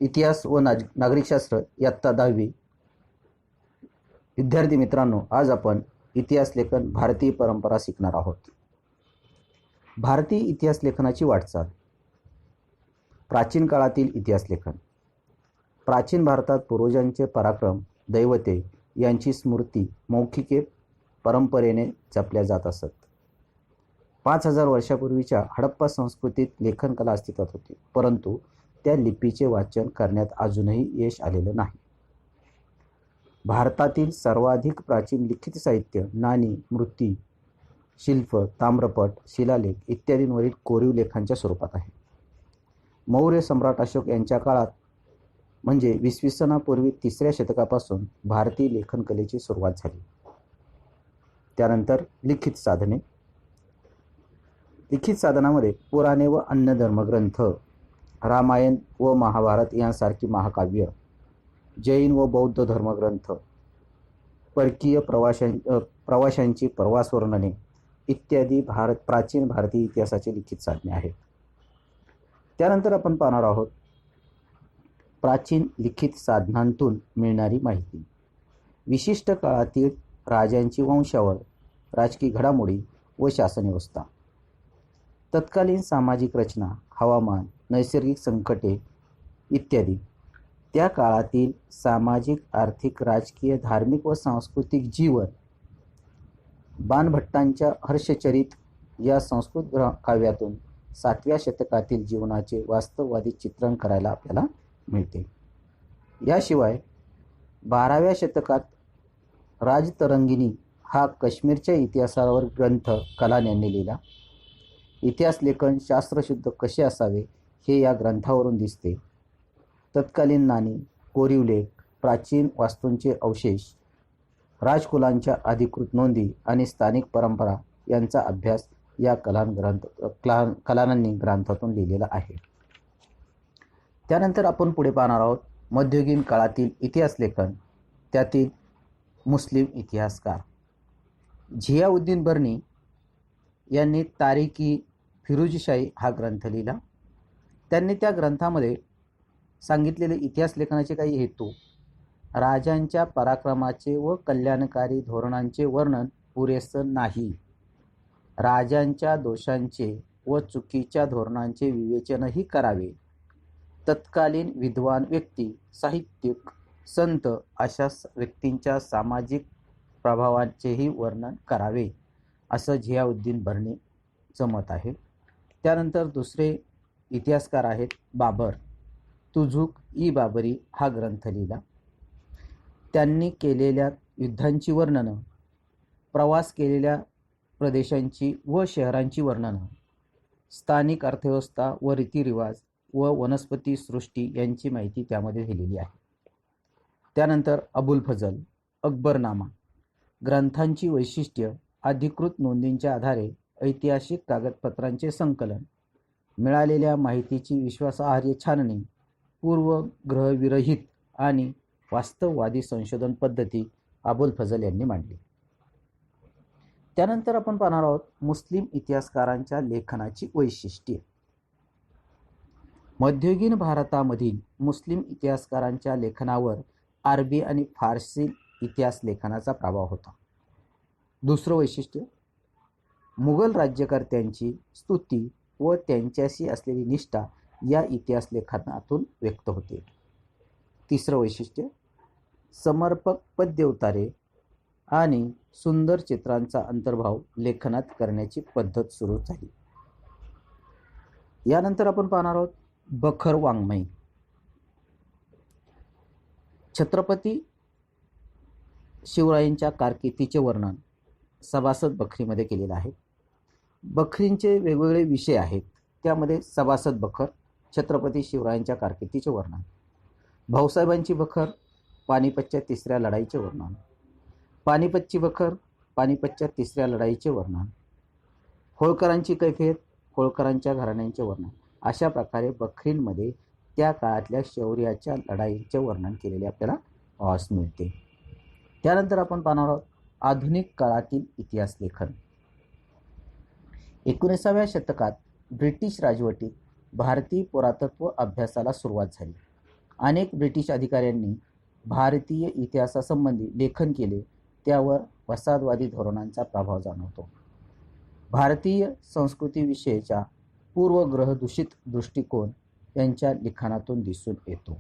इतिहास व नागरिकशास्त्र इयत्ता 10वी विद्यार्थी मित्रांनो, आज आपण इतिहास लेखन भारतीय परंपरा शिकणार आहोत. भारतीय इतिहास लेखनाची वाटचाल. प्राचीन काळातील इतिहास लेखन. प्राचीन भारतात पूर्वजांचे पराक्रम, दैवते यांची स्मृती मौखिके परंपरेने जपल्या जात असत. 5000 वर्षापूर्वीच्या हडप्पा संस्कृतीत लेखन कला अस्तित्वात होती, परंतु त्या लिपीचे वाचन करण्यात अजूनही यश आलेलं नाही. भारतातील सर्वाधिक प्राचीन लिखित साहित्य नाणी, मूर्ती, शिल्प, ताम्रपट, शिलालेख इत्यादींवरील कोरीव लेखांच्या स्वरूपात आहे. मौर्य सम्राट अशोक यांच्या काळात म्हणजे इसवीसनापूर्वी 3ऱ्या शतकापासून भारतीय लेखन कलेची सुरुवात झाली. त्यानंतर लिखित साधने. लिखित साधनामध्ये पुराणे व अन्य धर्मग्रंथ, रामायण व महाभारत यांसारखी महाकाव्य, जैन व बौद्ध धर्मग्रंथ, परकीय प्रवाशांची प्रवास वर्णने इत्यादी प्राचीन भारतीय इतिहासाचे लिखित साधने आहेत. त्यानंतर आपण पाहणार आहोत प्राचीन लिखित साधनांतून मिळणारी माहिती. विशिष्ट काळातील राजांची वंशावळ, राजकीय घडामोडी व शासन व्यवस्था, तत्कालीन सामाजिक रचना, हवामान, नैसर्गिक संकटे इत्यादी. त्या काळातील सामाजिक, आर्थिक, राजकीय, धार्मिक व सांस्कृतिक जीवन. बाणभट्टांच्या हर्षचरित या संस्कृत काव्यातून 7व्या शतकातील जीवनाचे वास्तववादी चित्रण करायला आपल्याला मिळते. याशिवाय 12व्या शतकात राजतरंगिणी हा काश्मीरच्या इतिहासावर ग्रंथ कलान यांनी लिहिला. इतिहास लेखन शास्त्रशुद्ध कसे असावे हे या ग्रंथावरून दिसते. तत्कालीन नाणी, कोरीव लेख, प्राचीन वास्तूंचे अवशेष, राजकुलांच्या अधिकृत नोंदी आणि स्थानिक परंपरा यांचा अभ्यास या कलानांनी ग्रंथातून लिहिलेला आहे. त्यानंतर आपण पुढे पाहणार आहोत मध्ययुगीन काळातील इतिहास लेखन, त्यातील मुस्लिम इतिहासकार. झियाउद्दीन बर्नी यांनी तारिखी फिरोजशाही हा ग्रंथ लिहिला. त्यांनी त्या ग्रंथामध्ये सांगितलेले इतिहास लेखनाचे काही हेतू, राजांच्या पराक्रमाचे व कल्याणकारी धोरणांचे वर्णन पुरेसं नाही, राजांच्या दोषांचे व चुकीच्या धोरणांचे विवेचनही करावे, तत्कालीन विद्वान व्यक्ती, साहित्यिक, संत अशा व्यक्तींच्या सामाजिक प्रभावांचेही वर्णन करावे, असं झियाउद्दीन बर्नीचं मत आहे. त्यानंतर दुसरे इतिहासकार आहेत बाबर. तुझुक ई बाबरी हा ग्रंथ लिहिला. त्यांनी केलेल्या युद्धांची वर्णनं, प्रवास केलेल्या प्रदेशांची व शहरांची वर्णनं, स्थानिक अर्थव्यवस्था व रीतिरिवाज व वनस्पती सृष्टी यांची माहिती त्यामध्ये दिलेली आहे. त्यानंतर अबुल फजल, अकबरनामा ग्रंथांची वैशिष्ट्य, अधिकृत नोंदींच्या आधारे ऐतिहासिक कागदपत्रांचे संकलन, मिळालेल्या माहितीची विश्वासार्ह छाननी, पूर्वग्रहविरहित आणि वास्तववादी संशोधन पद्धती अबुल फजल यांनी मांडली. त्यानंतर आपण पाहणार आहोत मुस्लिम इतिहासकारांच्या लेखनाची वैशिष्ट्ये. मध्ययुगीन भारतामधील मुस्लिम इतिहासकारांच्या लेखनावर अरबी आणि फारसी इतिहास लेखनाचा प्रभाव होता. दुसरं वैशिष्ट्य, मुघल राज्यकर्त्यांची स्तुती व त्यांच्याशी असलेली निष्ठा या इतिहास लेखनातून व्यक्त होते. तिसरं वैशिष्ट्य, समर्पक पद्य उतारे आणि सुंदर चित्रांचा अंतर्भाव लेखनात करण्याची पद्धत सुरू झाली. यानंतर आपण पाहणार आहोत बखर वाङ्मय. छत्रपती शिवरायांच्या कारकिर्दीचे वर्णन सभासद बखरीमध्ये केलेलं आहे. बखरींचे वेगवेगळे विषय आहेत. त्यामध्ये सभासद बखर, छत्रपती शिवरायांच्या कारकिर्दीचे वर्णन, भाऊसाहेबांची बखर, पानिपतच्या 3ऱ्या लढाईचे वर्णन, पानिपतची बखर, पानिपतच्या 3ऱ्या लढाईचे वर्णन, होळकरांची कैफियत, होळकरांच्या घराण्यांचे वर्णन. अशा प्रकारे बखरींमध्ये त्या काळातल्या शौर्याच्या लढाईचे वर्णन केलेले आपल्याला पाहावयास मिळते. त्यानंतर आपण पाहणार आहोत आधुनिक काळातील इतिहास लेखन. 19व्या शतकात ब्रिटिश राजवटीत भारतीय पुरातत्व अभ्यासाला सुरुवात झाली अनेक ब्रिटिश अधिकाऱ्यांनी भारतीय इतिहासासंबंधी लेखन केले, त्यावर वसाहतवादी धोरणांचा प्रभाव जाणवतो. भारतीय संस्कृतीविषयीचा पूर्वग्रहदूषित दृष्टिकोन यांच्या लिखाणातून दिसून येतो.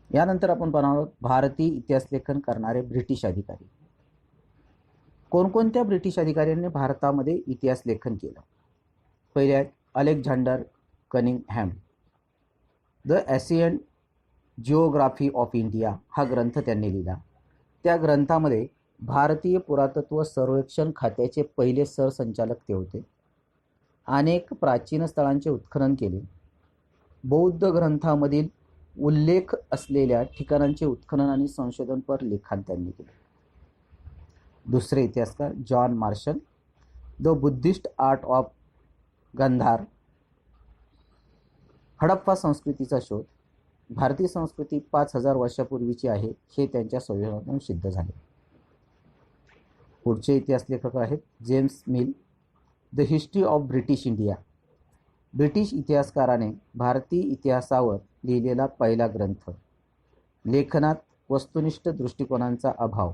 यानंतर आपण पाहणार आहोत भारतीय इतिहास लेखन करणारे ब्रिटिश अधिकारी. कोणकोणत्या ब्रिटिश अधिकाऱ्यांनी भारतामध्ये इतिहास लेखन केलं? पहिले आहेत Alexander Cunningham. The Asian geography of India हा ग्रंथ त्यांनी लिहिला. त्या ग्रंथामध्ये भारतीय पुरातत्व सर्वेक्षण खात्याचे पहिले सरसंचालक ते होते. अनेक प्राचीन स्थळांचे उत्खनन केले. बौद्ध ग्रंथामधील उल्लेख असलेल्या ठिकाणांचे उत्खनन आणि संशोधनपर लिखाण त्यांनी केले. दुसरे इतिहासकार John Marshall. The Buddhist art of Gandhara, Harappa संस्कृतीचा शोध. भारतीय संस्कृती 5000 वर्षापूर्वीची आहे हे त्यांच्या संशोधनातून सिद्ध झाले. पुढचे इतिहास लेखक आहेत James Mill. The history of British India, British इतिहासकाराने भारतीय इतिहासावर लिहिलेला पहिला ग्रंथ. लेखनात वस्तुनिष्ठ दृष्टिकोनांचा अभाव,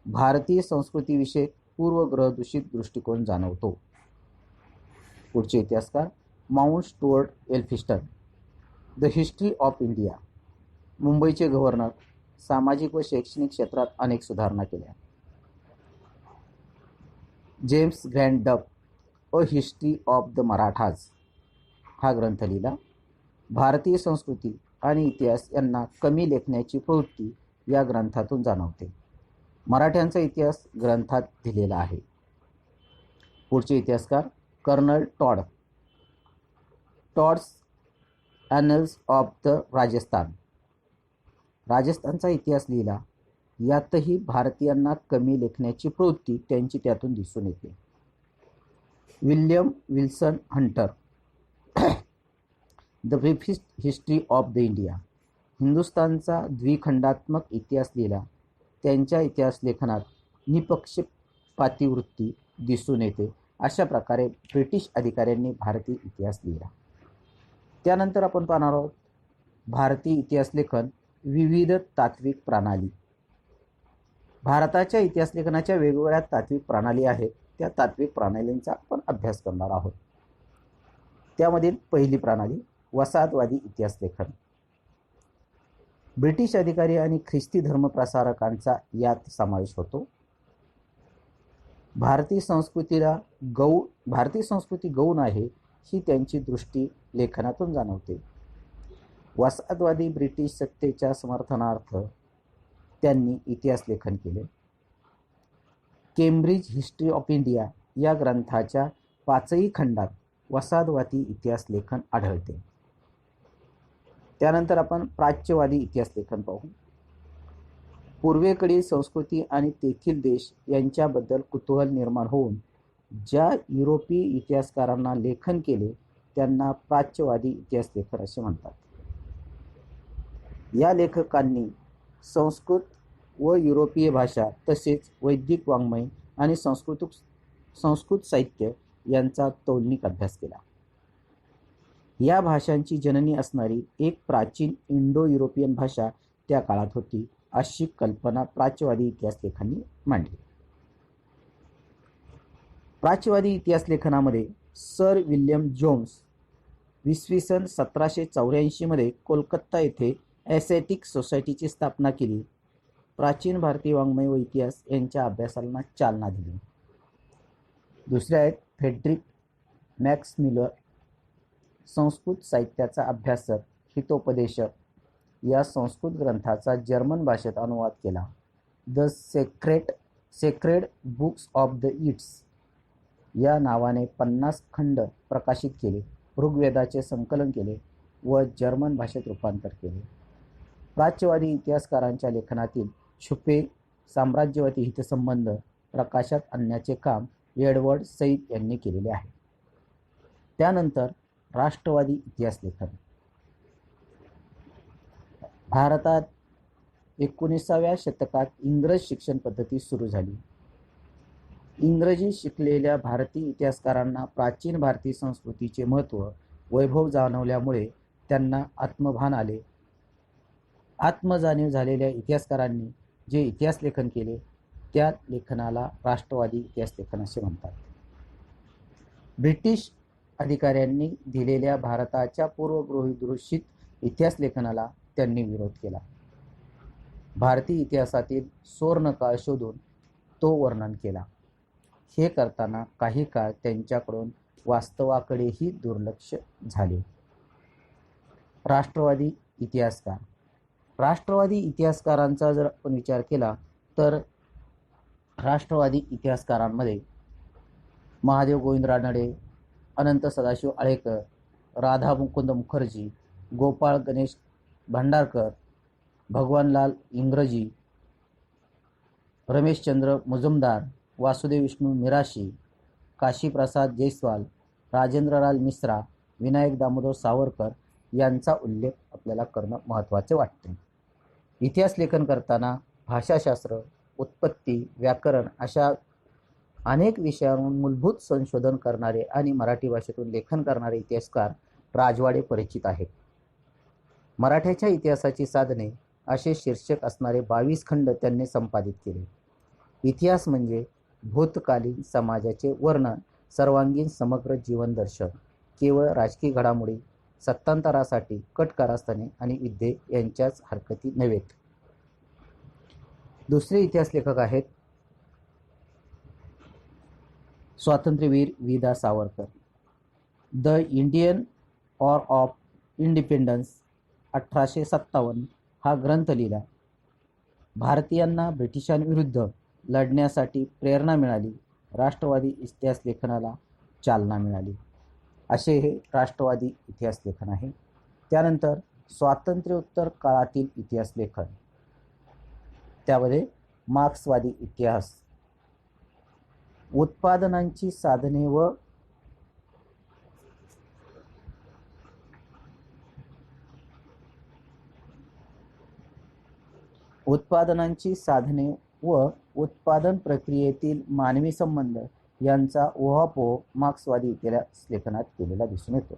भारतीय संस्कृतीविषयी पूर्वग्रहदूषित दृष्टिकोन जाणवतो. पुढचे इतिहासकार mount Stuart Elphinstone. The history of India, मुंबईचे गव्हर्नर, सामाजिक व शैक्षणिक क्षेत्रात अनेक सुधारणा केल्या. जेम्स ग्रँड डफ. A history of the Marathas हा ग्रंथ लिहिला. भारतीय संस्कृती आणि इतिहास यांना कमी लेखण्याची प्रवृत्ती या ग्रंथातून जाणवते. मराठ्यांचा इतिहास ग्रंथात दिलेला आहे. पुढचे इतिहासकार colonel Tod. Tod's annals of the Rajasthan, राजस्थानचा इतिहास लिहिला. यातही भारतीयांना कमी लेखण्याची प्रवृत्ती त्यांची त्यातून दिसून येते. William Wilson Hunter. The brief history of the India, हिंदुस्थानचा द्विखंडात्मक इतिहास लिहिला. त्यांच्या इतिहास लेखनात निपक्षपाती वृत्ती दिसून येते. अशा प्रकारे ब्रिटिश अधिकाऱ्यांनी भारतीय इतिहास लिहिला. त्यानंतर आपण पाहणार आहोत भारतीय इतिहास लेखन विविध तात्विक प्रणाली. भारताच्या इतिहास लेखनाच्या वेगवेगळ्या तात्विक प्रणाली आहेत. त्या तात्विक प्रणालींचा आपण अभ्यास करणार आहोत. त्यामधील पहिली प्रणाली वसाहतवादी इतिहास लेखन. ब्रिटिश अधिकारी आणि ख्रिस्ती धर्मप्रसारकांचा यात समावेश होतो. भारतीय संस्कृती गौण आहे ही त्यांची दृष्टी लेखनातून जाणवते. वसाहतवादी ब्रिटिश सत्तेच्या समर्थनार्थ त्यांनी इतिहास लेखन केले. केम्ब्रिज हिस्ट्री ऑफ इंडिया या ग्रंथाच्या 5ही खंडात वसाहतवादी इतिहास लेखन आढळते. त्यानंतर आपण प्राच्यवादी इतिहास लेखन पाहू. पूर्वेकडील संस्कृती आणि तेथील देश यांच्याबद्दल कुतूहल निर्माण होऊन ज्या युरोपीय इतिहासकारांना लेखन केले त्यांना प्राच्यवादी इतिहास लेखक असे म्हणतात. या लेखकांनी संस्कृत व युरोपीय भाषा तसेच वैदिक वाङ्मय आणि संस्कृत साहित्य यांचा तौलनिक अभ्यास केला. या भाषांची जननी असणारी एक प्राचीन इंडो युरोपियन भाषा त्या काळात होती अशी कल्पना प्राच्यवादी इतिहास लेखकांनी मांडली. प्राच्यवादी इतिहास लेखनामध्ये सर विल्यम जोन्स इसवी 1784 मध्ये कोलकाता येथे एस्थेटिक सोसायटीची स्थापना केली. प्राचीन भारतीय वाङ्मय व इतिहास यांच्या अभ्यासाला चालना दिली. दुसरे आहेत फ्रेडरिक मॅक्स मिलर. संस्कृत साहित्याचा अभ्यासक, हितोपदेशक. या संस्कृत ग्रंथाचा जर्मन भाषेत अनुवाद केला. The sacred books of the Yeats या नावाने 50 खंड प्रकाशित केले. ऋग्वेदाचे संकलन केले व जर्मन भाषेत रूपांतर केले. प्राच्यवादी इतिहासकारांच्या लेखनातील छुपे साम्राज्यवादी हितसंबंध प्रकाशात आणण्याचे काम एडवर्ड सईद यांनी केलेले आहे. त्यानंतर राष्ट्रवादी इतिहास लेखन. भारतात 19व्या शतकात इंग्रज शिक्षण पद्धती सुरू झाली. इंग्रजी शिकलेल्या भारतीय इतिहासकारांना प्राचीन भारतीय संस्कृतीचे महत्त्व, वैभव जाणवल्यामुळे त्यांना आत्मभान आले आत्मजाणीव झालेल्या इतिहासकारांनी जे इतिहास लेखन केले त्या लेखनाला राष्ट्रवादी इतिहास लेखन असे म्हणतात. ब्रिटिश अधिकाऱ्यांनी दिलेल्या भारताच्या पूर्वगृहीत इतिहास लेखनाला त्यांनी विरोध केला. भारतीय इतिहासातील सुवर्णकाळ शोधून तो वर्णन केला. हे करताना काही काळ त्यांच्याकडून वास्तवाकडेही दुर्लक्ष झाले. राष्ट्रवादी इतिहासकार. राष्ट्रवादी इतिहासकारांचा जर आपण विचार केला तर राष्ट्रवादी इतिहासकारांमध्ये महादेव गोविंद रानडे, अनंत सदाशिव आळेकर, राधा मुकुंद मुखर्जी, गोपाळ गणेश भांडारकर, भगवानलाल इंग्रजी, रमेशचंद्र मुजुमदार, वासुदेव विष्णू मिराशी, काशीप्रसाद जयस्वाल, राजेंद्रलाल मिश्रा, विनायक दामोदर सावरकर यांचा उल्लेख आपल्याला करणं महत्त्वाचे वाटते. इतिहास लेखन करताना भाषाशास्त्र, उत्पत्ती, व्याकरण अशा अनेक विषयांवर मूलभूत संशोधन करणारे आणि मराठी भाषेतून लेखन करणारे इतिहासकार राजवाडे परिचित आहेत. मराठ्याच्या इतिहासाची साधने असे शीर्षक असणारे 22 खंड त्यांनी संपादित केले. इतिहास म्हणजे भूतकालीन समाजाचे वर्णन, सर्वांगीण समग्र जीवन दर्शन, केवळ राजकीय घडामोडी, सत्तांतरासाठी कट कारस्थाने आणि युद्धे यांच्याच हरकती नव्हेत. दुसरे इतिहास लेखक आहेत स्वातंत्र्यवीर वि. दा. Savarkar. The Indian war of independence 1857 हा ग्रंथ लिहिला. भारतीयांना ब्रिटिशांविरुद्ध लढण्यासाठी प्रेरणा मिळाली. राष्ट्रवादी इतिहास लेखनाला चालना मिळाली. असे हे राष्ट्रवादी इतिहास लेखन आहे. त्यानंतर स्वातंत्र्योत्तर काळातील इतिहास लेखन, त्यामध्ये मार्क्सवादी इतिहास, उत्पादनांची साधने व उत्पादन प्रक्रियेतील मानवी संबंध यांचा उहापोह मार्क्सवादी इतिहास लेखनात केलेला दिसून येतो.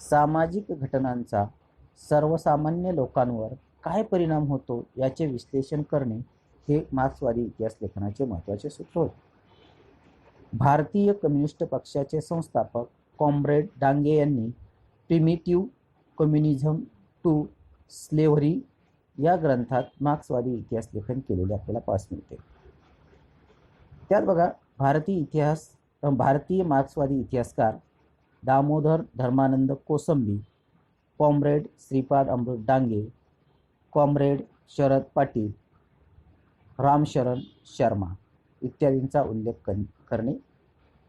सामाजिक घटनांचा सर्वसामान्य लोकांवर काय परिणाम होतो याचे विश्लेषण करणे हे मार्क्सवादी इतिहास लेखनाचे महत्त्वाचे सूत्र होते. भारतीय कम्युनिस्ट पक्षाचे संस्थापक कॉम्रेड डांगे यांनी प्रिमिटिव्ह कम्युनिझम टू स्लेव्हरी या ग्रंथात मार्क्सवादी इतिहास लेखन केलेले आपल्याला पास मिळते. त्यात बघा, भारतीय मार्क्सवादी इतिहासकार दामोदर धर्मानंद कोसंबी, कॉम्रेड श्रीपाद अमृत डांगे, कॉम्रेड शरद पाटील, रामशरण शर्मा इत्यादींचा उल्लेख करणे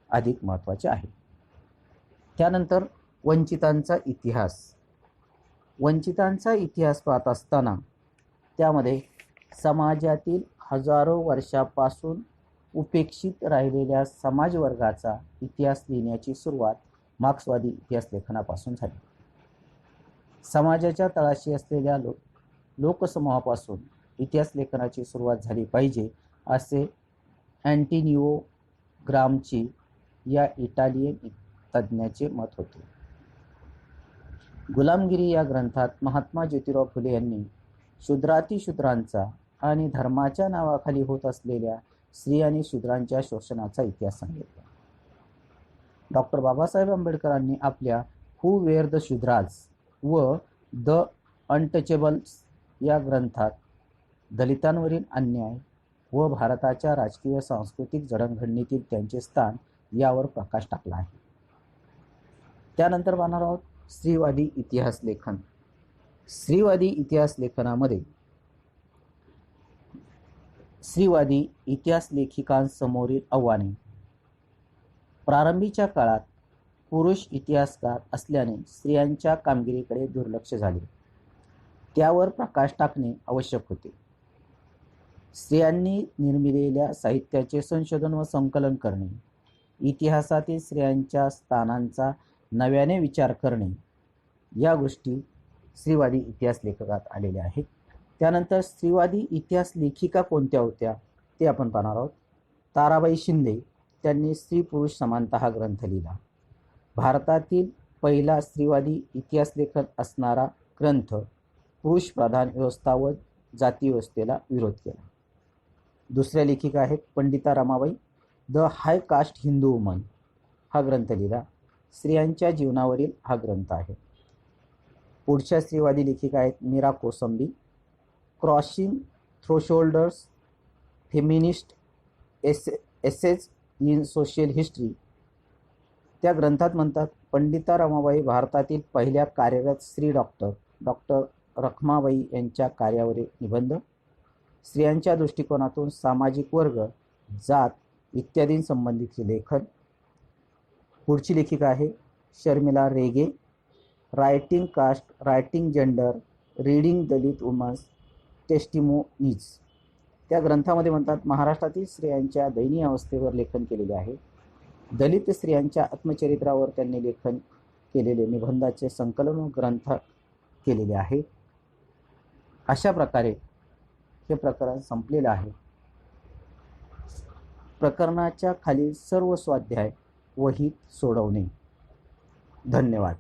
अधिक महत्त्वाचे आहे. त्यानंतर वंचितांचा इतिहास. वंचितांचा इतिहास पाहत असताना त्यामध्ये समाजातील हजारो वर्षापासून उपेक्षित राहिलेल्या समाजवर्गाचा इतिहास लिहिण्याची सुरुवात मार्क्सवादी इतिहास लेखनापासून झाली. समाजाच्या तळाशी असलेल्या लोकसमूहापासून इतिहास लेखनाची सुरुवात झाली पाहिजे असे अँटिनिओ ग्रामची या इटालियन तज्ज्ञाचे मत होते. गुलामगिरी या ग्रंथात महात्मा ज्योतिराव फुले यांनी शूद्रातिशूद्रांचा आणि धर्माच्या नावाखाली होत असलेल्या स्त्री आणि शूद्रांच्या शोषणाचा इतिहास सांगितला. डॉक्टर बाबासाहेब आंबेडकरांनी आपल्या हू वेअर द शूद्राज व द अनटचेबल्स या ग्रंथात दलितांवरील अन्याय व भारताच्या राजकीय सांस्कृतिक जडणघडणीतील त्यांचे स्थान यावर प्रकाश टाकला आहे. त्यानंतर पाहणार आहोत स्त्रीवादी इतिहास लेखन. स्त्रीवादी इतिहास लेखनामध्ये स्त्रीवादी इतिहास लेखिकांसमोरील आव्हाने. प्रारंभीच्या काळात पुरुष इतिहासकार असल्याने स्त्रियांच्या कामगिरीकडे दुर्लक्ष झाले. त्यावर प्रकाश टाकणे आवश्यक होते. स्त्रियांनी निर्मिलेल्या साहित्याचे संशोधन व संकलन करणे, इतिहासातील स्त्रियांच्या स्थानांचा नव्याने विचार करणे या गोष्टी स्त्रीवादी इतिहास लेखकात आलेल्या आहेत. त्यानंतर स्त्रीवादी इतिहास लेखिका कोणत्या होत्या ते आपण पाहणार आहोत. ताराबाई शिंदे, त्यांनी स्त्री पुरुष समानता हा ग्रंथ लिहिला. भारतातील पहिला स्त्रीवादी इतिहास लेखन असणारा ग्रंथ पुरुष प्रधान व्यवस्था व जाती व्यवस्थेला विरोध केला. दुसऱ्या लेखिका आहेत Pandita Ramabai. The high caste Hindu woman हा ग्रंथ लिहिला. स्त्रियांच्या जीवनावरील हा ग्रंथ आहे. पुढच्या स्त्रीवादी लेखिका आहेत Meera Kosambi. Crossing thresholds feminist essays in social history. त्या ग्रंथात म्हणतात, पंडिता रमाबाई भारतातील पहिल्या कार्यरत स्त्री डॉक्टर रखमाबाई यांच्या कार्यावरील निबंध, स्त्रियांच्या दृष्टिकोनातून सामाजिक वर्ग, जात इत्यादींसंबंधीचे लेखन. पुढची लेखिका आहे Sharmila Rege. Writing caste, writing gender, reading Dalit women's testimonies. त्या ग्रंथामध्ये म्हणतात, महाराष्ट्रातील स्त्रियांच्या दयनीय अवस्थेवर लेखन केलेले आहे. दलित स्त्रियांच्या आत्मचरित्रावर त्यांनी लेखन केलेले निबंधाचे संकलन व ग्रंथ केलेले आहे. अशा प्रकारे हे प्रकरण संपलेलं आहे. प्रकरणाच्या खालील सर्व स्वाध्याय वहीत सोडवणे. धन्यवाद.